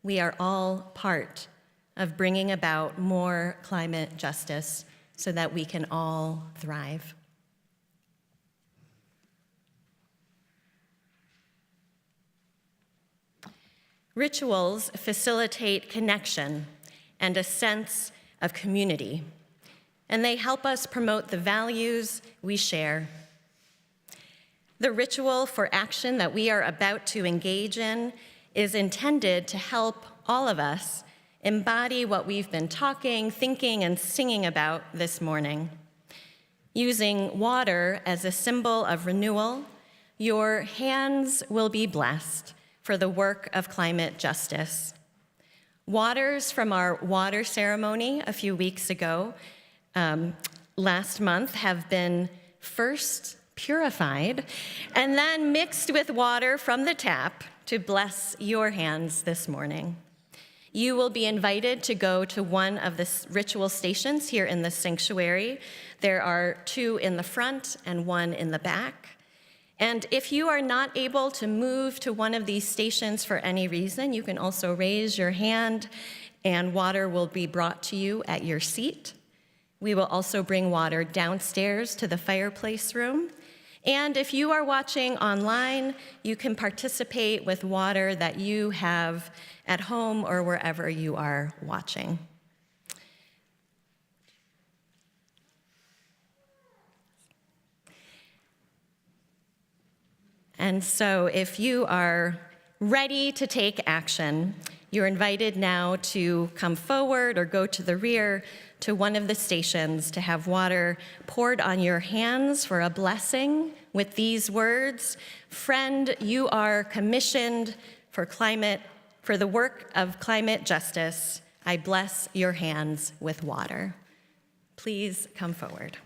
We are all part of bringing about more climate justice so that we can all thrive. Rituals facilitate connection and a sense of community, and they help us promote the values we share. The ritual for action that we are about to engage in is intended to help all of us embody what we've been talking, thinking, and singing about this morning. Using water as a symbol of renewal, your hands will be blessed for the work of climate justice. Waters from our water ceremony a few weeks ago, last month, have been first purified and then mixed with water from the tap to bless your hands this morning. You will be invited to go to one of the ritual stations here in the sanctuary. There are 2 in the front and 1 in the back. And if you are not able to move to one of these stations for any reason, you can also raise your hand and water will be brought to you at your seat. We will also bring water downstairs to the fireplace room. And if you are watching online, you can participate with water that you have at home or wherever you are watching. And so if you are ready to take action, you're invited now to come forward or go to the rear to one of the stations to have water poured on your hands for a blessing with these words: "Friend, you are commissioned for the work of climate justice. I bless your hands with water." Please come forward.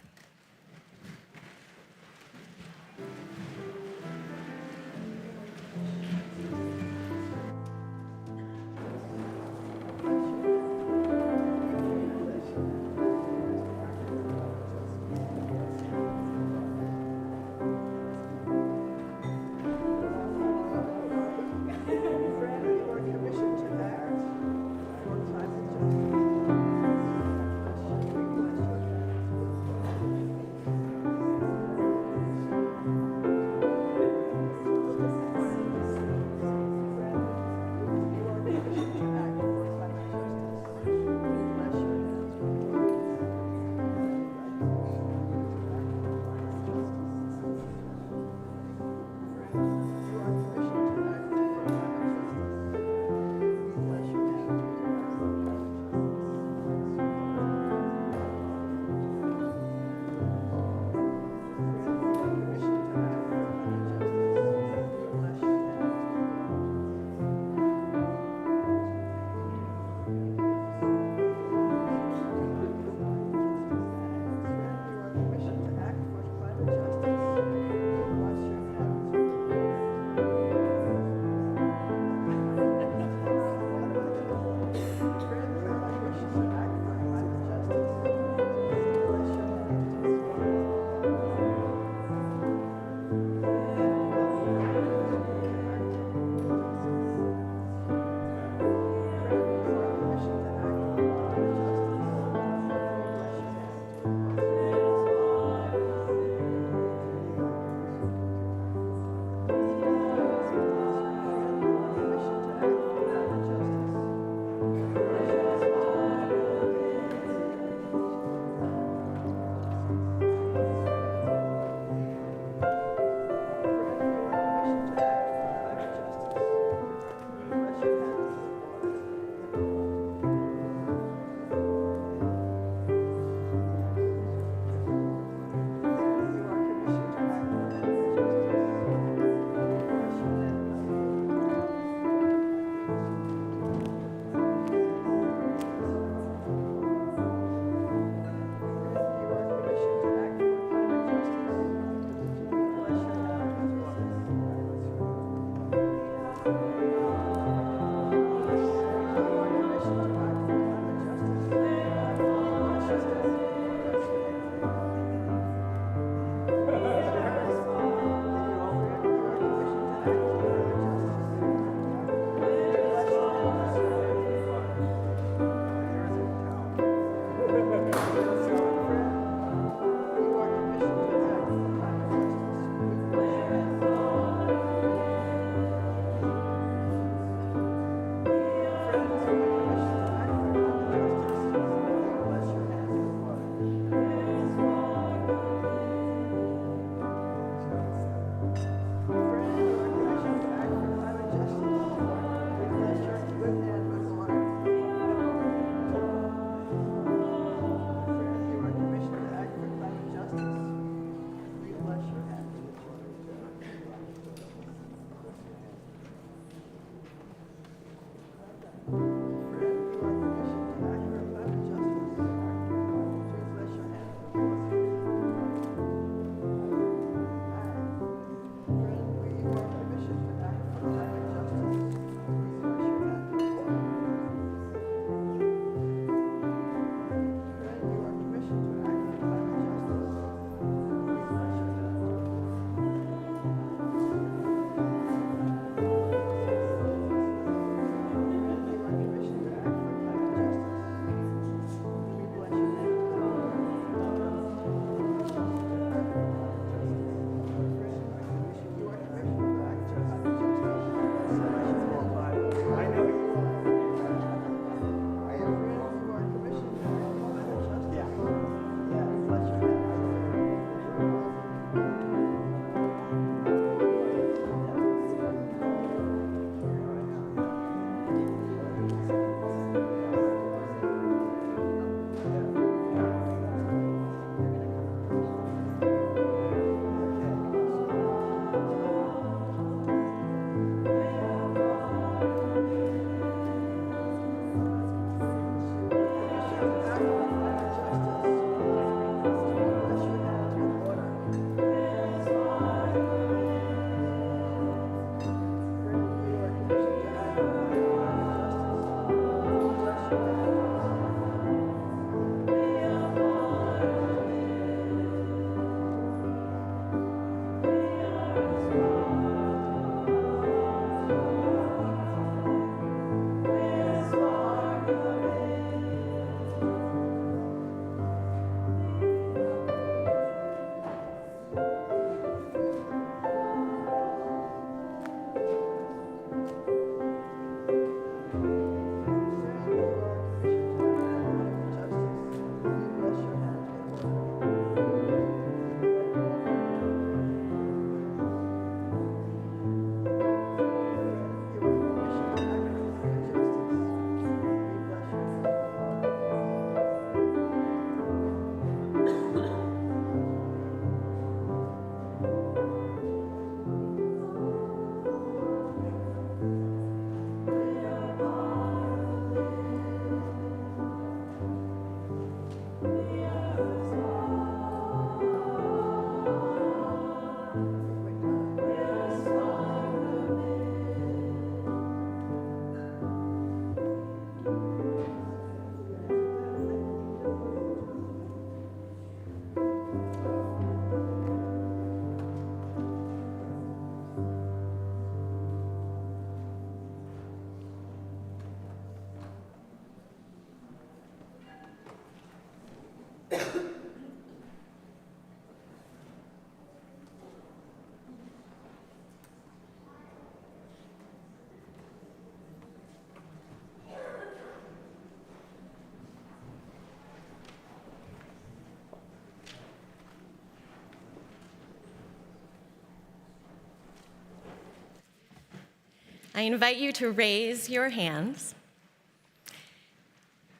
I invite you to raise your hands.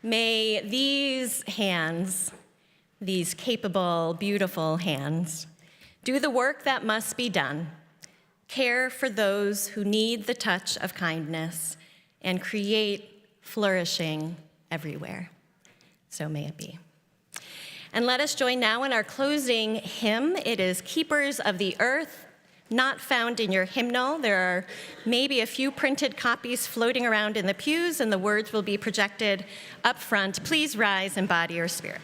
May these hands, these capable, beautiful hands, do the work that must be done, care for those who need the touch of kindness, and create flourishing everywhere. So may it be. And let us join now in our closing hymn. It is Keepers of the Earth, not found in your hymnal. There are maybe a few printed copies floating around in the pews, and the words will be projected up front. Please rise in body or spirit.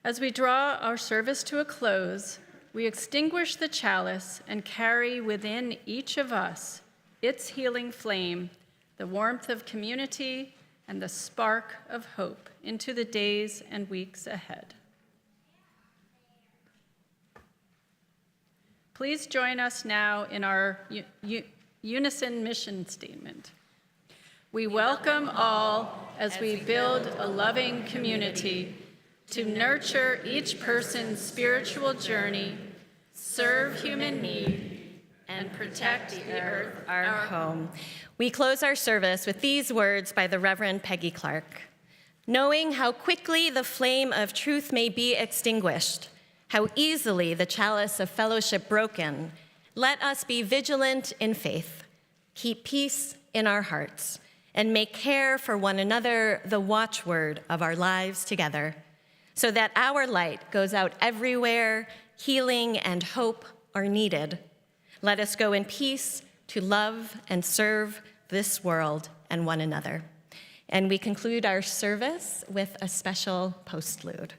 As we draw our service to a close, we extinguish the chalice and carry within each of us its healing flame, the warmth of community, and the spark of hope into the days and weeks ahead. Please join us now in our unison mission statement. We welcome all as we build a loving community to nurture each person's spiritual journey, serve human need, and protect the earth, Our home. We close our service with these words by the Reverend Peggy Clark. Knowing how quickly the flame of truth may be extinguished, how easily the chalice of fellowship broken, let us be vigilant in faith, keep peace in our hearts, and make care for one another the watchword of our lives together, so that our light goes out everywhere, healing and hope are needed. Let us go in peace to love and serve this world and one another. And we conclude our service with a special postlude.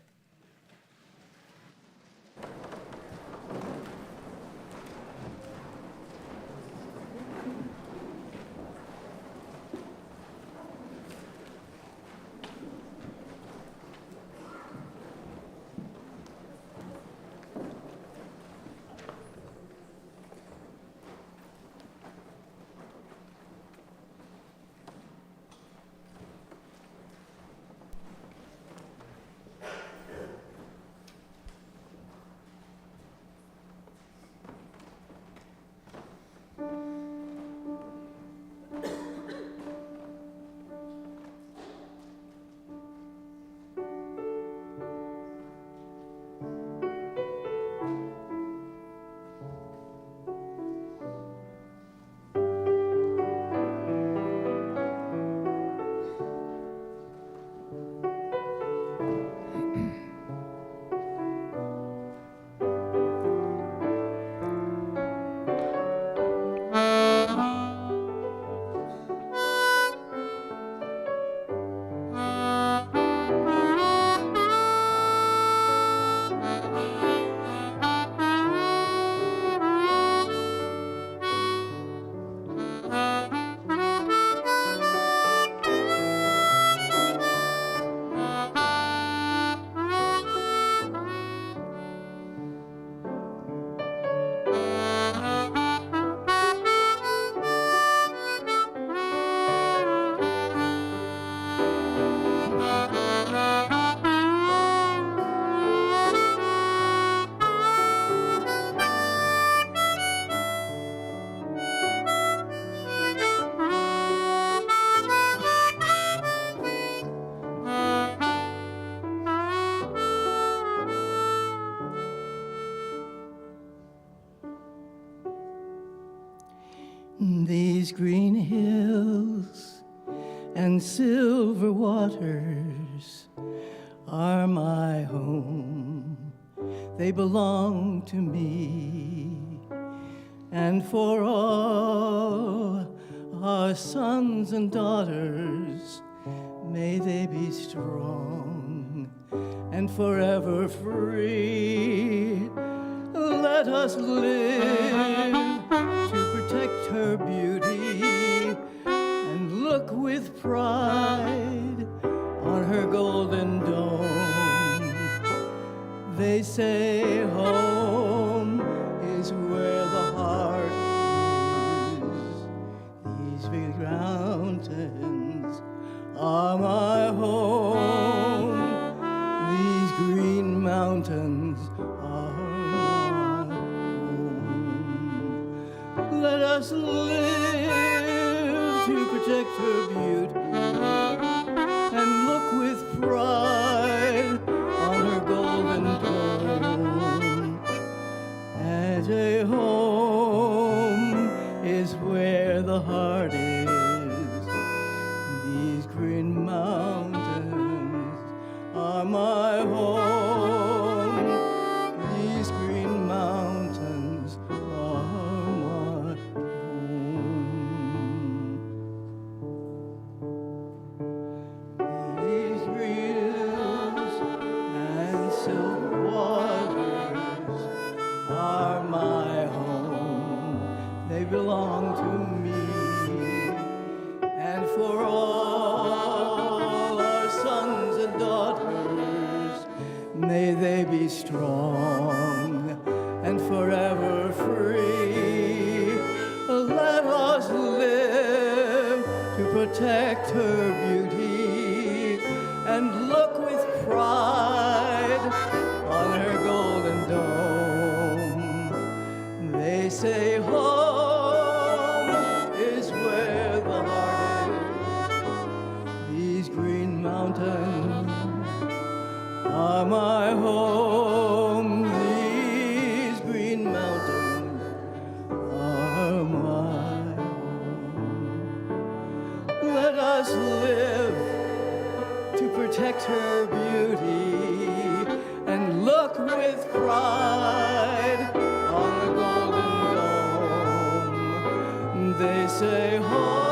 These green hills and silver waters are my home. They belong to me, and for all our sons and daughters, may they be strong and forever free. Let us live to protect her beauty and look with pride on her golden dome. They say home is where the heart is. These big mountains are my home. These green mountains are my home. Let us live to protect her beauty and look with pride on her golden dome. As a home is where the heart is. These green mountains are my home. These green mountains are my home. These green hills and silver waters are my home. They belong to me, and for all our sons and daughters, may they be strong and forever free. Let us live to protect her beauty and look with pride on her golden dome. They say home is where the heart is. These green mountains are my home. These green mountains are my home. Let us live to protect her beauty and look with pride on the They say home